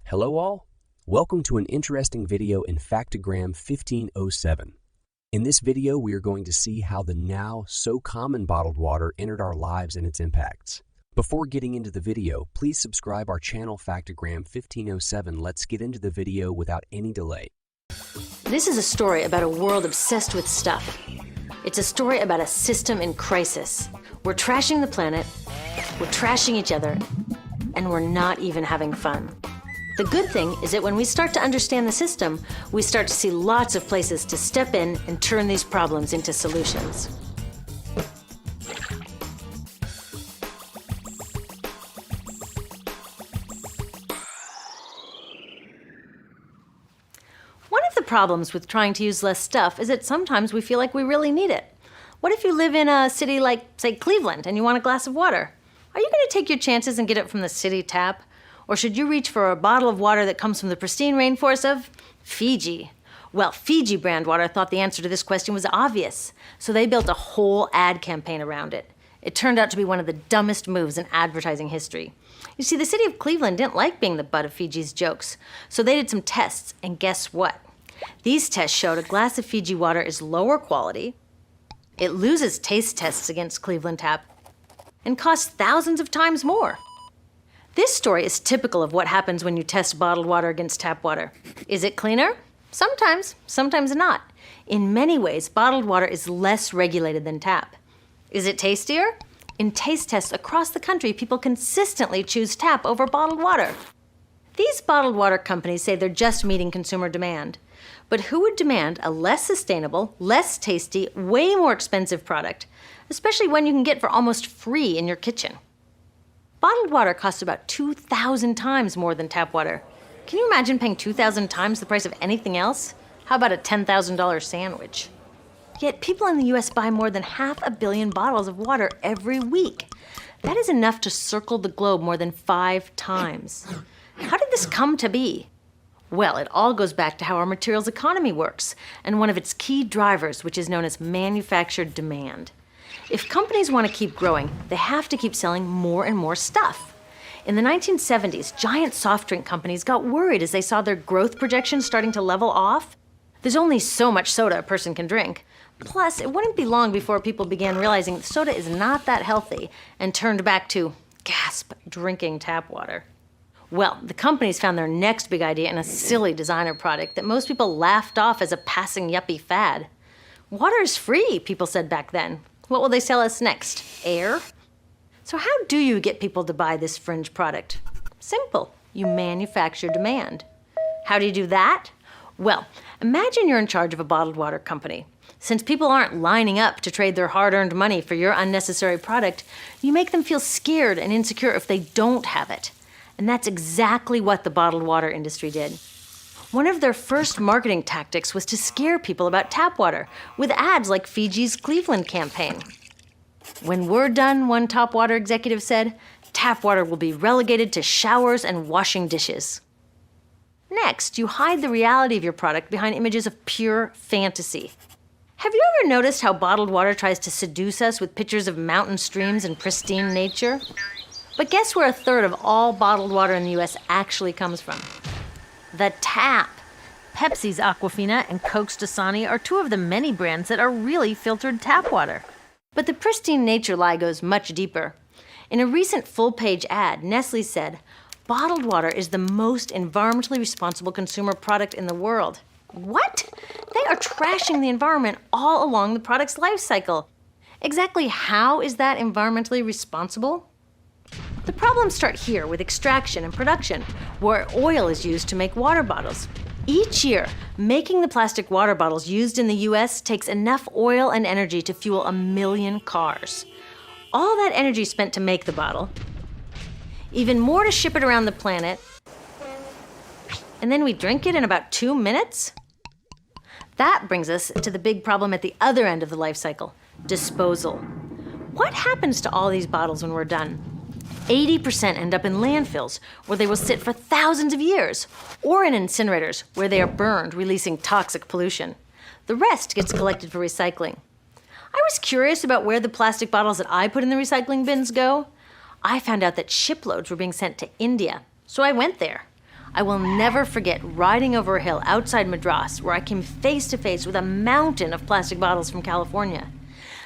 Hello all, welcome to an interesting video in Factogram 1507. In this video we are going to see how the now so common bottled water entered our lives and its impacts. Before getting into the video, please subscribe our channel Factogram 1507. Let's get into the video without any delay. This is a story about a world obsessed with stuff. It's a story about a system in crisis. We're trashing the planet, we're trashing each other, and we're not even having fun. The good thing is that when we start to understand the system, we start to see lots of places to step in and turn these problems into solutions. One of the problems with trying to use less stuff is that sometimes we feel like we really need it. What if you live in a city like, say, Cleveland, and you want a glass of water? Are you going to take your chances and get it from the city tap? Or should you reach for a bottle of water that comes from the pristine rainforest of Fiji? Well, Fiji brand water thought the answer to this question was obvious, so they built a whole ad campaign around it. It turned out to be one of the dumbest moves in advertising history. You see, the city of Cleveland didn't like being the butt of Fiji's jokes, so they did some tests, and guess what? These tests showed a glass of Fiji water is lower quality, it loses taste tests against Cleveland tap, and costs thousands of times more. This story is typical of what happens when you test bottled water against tap water. Is it cleaner? Sometimes, sometimes not. In many ways, bottled water is less regulated than tap. Is it tastier? In taste tests across the country, people consistently choose tap over bottled water. These bottled water companies say they're just meeting consumer demand. But who would demand a less sustainable, less tasty, way more expensive product, especially one you can get for almost free in your kitchen? Bottled water costs about 2,000 times more than tap water. Can you imagine paying 2,000 times the price of anything else? How about a $10,000 sandwich? Yet people in the US buy more than 500 million bottles of water every week. That is enough to circle the globe more than 5 times. How did this come to be? Well, it all goes back to how our materials economy works, and one of its key drivers, which is known as manufactured demand. If companies want to keep growing, they have to keep selling more and more stuff. In the 1970s, giant soft drink companies got worried as they saw their growth projections starting to level off. There's only so much soda a person can drink. Plus, it wouldn't be long before people began realizing that soda is not that healthy and turned back to, gasp, drinking tap water. Well, the companies found their next big idea in a silly designer product that most people laughed off as a passing yuppie fad. Water is free, people said back then. What will they sell us next? Air? So how do you get people to buy this fringe product? Simple. You manufacture demand. How do you do that? Well, imagine you're in charge of a bottled water company. Since people aren't lining up to trade their hard-earned money for your unnecessary product, you make them feel scared and insecure if they don't have it. And that's exactly what the bottled water industry did. One of their first marketing tactics was to scare people about tap water with ads like Fiji's Cleveland campaign. When we're done, one top water executive said, tap water will be relegated to showers and washing dishes. Next, you hide the reality of your product behind images of pure fantasy. Have you ever noticed how bottled water tries to seduce us with pictures of mountain streams and pristine nature? But guess where 1/3 of all bottled water in the US actually comes from? The tap. Pepsi's Aquafina and Coke's Dasani are 2 of the many brands that are really filtered tap water. But the pristine nature lie goes much deeper. In a recent full-page ad, Nestle said, bottled water is the most environmentally responsible consumer product in the world. What? They are trashing the environment all along the product's life cycle. Exactly how is that environmentally responsible? The problems start here with extraction and production, where oil is used to make water bottles. Each year, making the plastic water bottles used in the US takes enough oil and energy to fuel 1 million cars. All that energy spent to make the bottle, even more to ship it around the planet, and then we drink it in about 2 minutes? That brings us to the big problem at the other end of the life cycle, disposal. What happens to all these bottles when we're done? 80% end up in landfills, where they will sit for thousands of years, or in incinerators, where they are burned, releasing toxic pollution. The rest gets collected for recycling. I was curious about where the plastic bottles that I put in the recycling bins go. I found out that shiploads were being sent to India, so I went there. I will never forget riding over a hill outside Madras where I came face to face with a mountain of plastic bottles from California.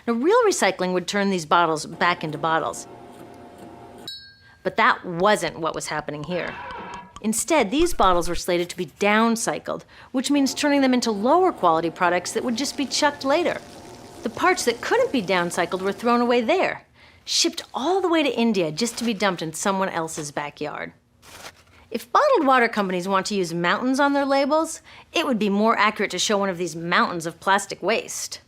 Now, real recycling would turn these bottles back into bottles. But that wasn't what was happening here. Instead, these bottles were slated to be downcycled, which means turning them into lower quality products that would just be chucked later. The parts that couldn't be downcycled were thrown away there, shipped all the way to India just to be dumped in someone else's backyard. If bottled water companies want to use mountains on their labels, it would be more accurate to show one of these mountains of plastic waste.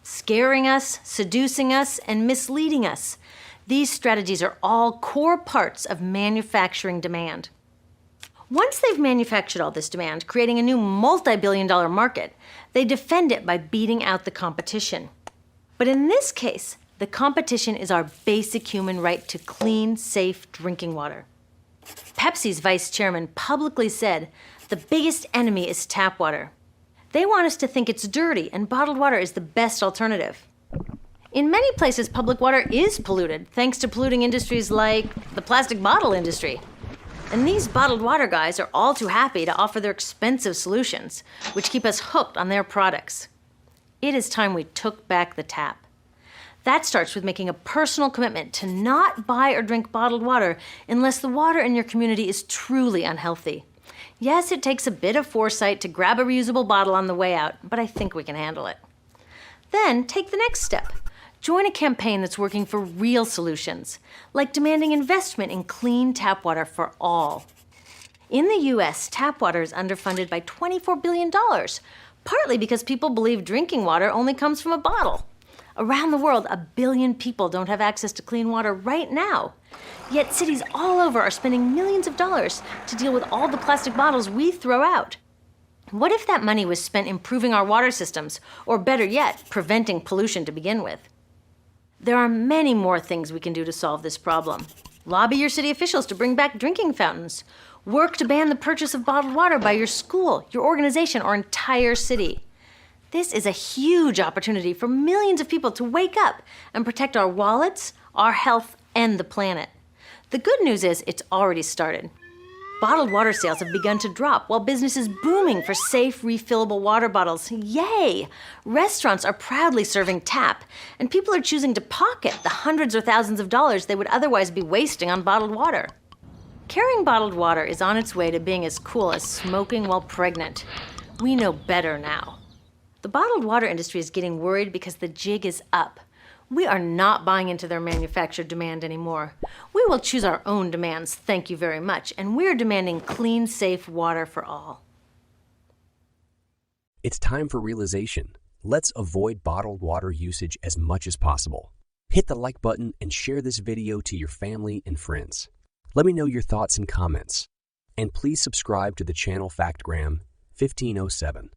Scaring us, seducing us, and misleading us. These strategies are all core parts of manufacturing demand. Once they've manufactured all this demand, creating a new multi-billion-dollar market, they defend it by beating out the competition. But in this case, the competition is our basic human right to clean, safe drinking water. Pepsi's vice chairman publicly said, "The biggest enemy is tap water." They want us to think it's dirty and bottled water is the best alternative. In many places, public water is polluted, thanks to polluting industries like the plastic bottle industry. And these bottled water guys are all too happy to offer their expensive solutions, which keep us hooked on their products. It is time we took back the tap. That starts with making a personal commitment to not buy or drink bottled water unless the water in your community is truly unhealthy. Yes, it takes a bit of foresight to grab a reusable bottle on the way out, but I think we can handle it. Then take the next step. Join a campaign that's working for real solutions, like demanding investment in clean tap water for all. In the US, tap water is underfunded by $24 billion, partly because people believe drinking water only comes from a bottle. Around the world, 1 billion people don't have access to clean water right now. Yet cities all over are spending millions of dollars to deal with all the plastic bottles we throw out. What if that money was spent improving our water systems, or better yet, preventing pollution to begin with? There are many more things we can do to solve this problem. Lobby your city officials to bring back drinking fountains. Work to ban the purchase of bottled water by your school, your organization, or entire city. This is a huge opportunity for millions of people to wake up and protect our wallets, our health, and the planet. The good news is it's already started. Bottled water sales have begun to drop while business is booming for safe, refillable water bottles. Yay! Restaurants are proudly serving tap, and people are choosing to pocket the hundreds or thousands of dollars they would otherwise be wasting on bottled water. Carrying bottled water is on its way to being as cool as smoking while pregnant. We know better now. The bottled water industry is getting worried because the jig is up. We are not buying into their manufactured demand anymore. We will choose our own demands, thank you very much, and we're demanding clean, safe water for all. It's time for realization. Let's avoid bottled water usage as much as possible. Hit the like button and share this video to your family and friends. Let me know your thoughts and comments. And please subscribe to the channel FactGram 1507.